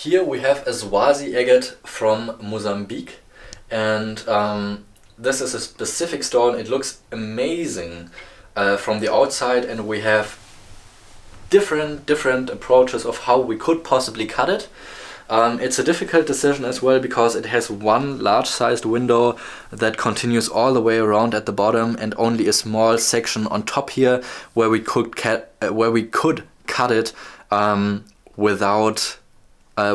Here we have a Swazi Agate from Mozambique, and this is a specific stone. It looks amazing from the outside, and we have different approaches of how we could possibly cut it. It's a difficult decision as well because it has one large sized window that continues all the way around at the bottom, and only a small section on top here where we could cut it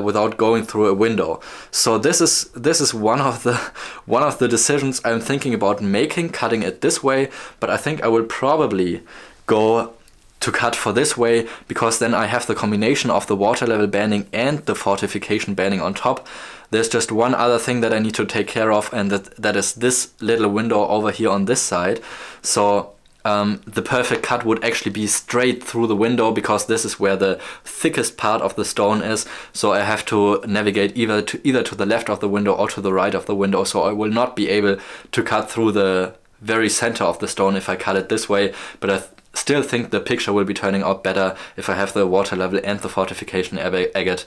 without going through a window. So this is one of the decisions I'm thinking about making, cutting it this way. But I think I will probably go to cut for this way, because then I have the combination of the water level banding and the fortification banding on top. There's just one other thing that I need to take care of, and that is this little window over here on this side. So the perfect cut would actually be straight through the window, because this is where the thickest part of the stone is. So I have to navigate either to the left of the window or to the right of the window. So I will not be able to cut through the very center of the stone if I cut it this way. But I still think the picture will be turning out better if I have the water level and the fortification agate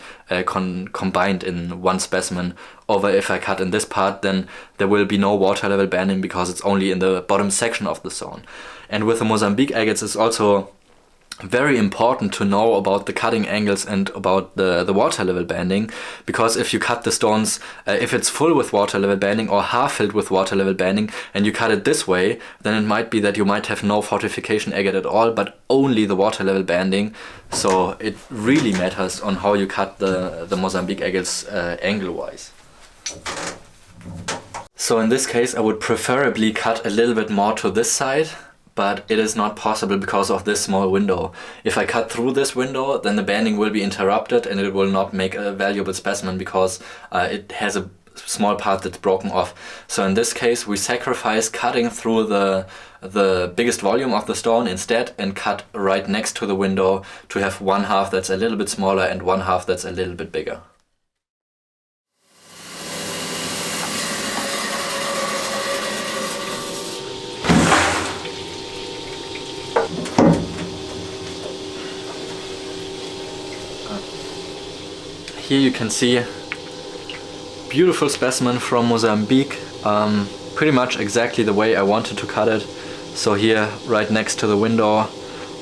combined in one specimen. Over if I cut in this part, then there will be no water level banding because it's only in the bottom section of the stone. And with the Mozambique agates, it's also very important to know about the cutting angles and about the water level banding, because if you cut the stones, if it's full with water level banding or half filled with water level banding, and you cut it this way, then it might be that you might have no fortification agate at all, but only the water level banding. So it really matters on how you cut the Mozambique agates angle-wise. So in this case I would preferably cut a little bit more to this side, but it is not possible because of this small window. If I cut through this window, then the banding will be interrupted and it will not make a valuable specimen because it has a small part that's broken off. So in this case we sacrifice cutting through the biggest volume of the stone instead, and cut right next to the window to have one half that's a little bit smaller and one half that's a little bit bigger. Here you can see beautiful specimen from Mozambique, pretty much exactly the way I wanted to cut it. So here right next to the window,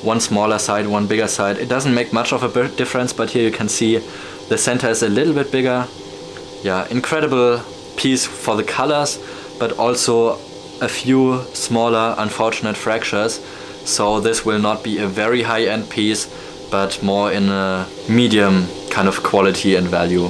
one smaller side, one bigger side. It doesn't make much of a difference, but here you can see the center is a little bit bigger. Yeah, incredible piece for the colors, but also a few smaller unfortunate fractures. So this will not be a very high-end piece, but more in a medium kind of quality and value.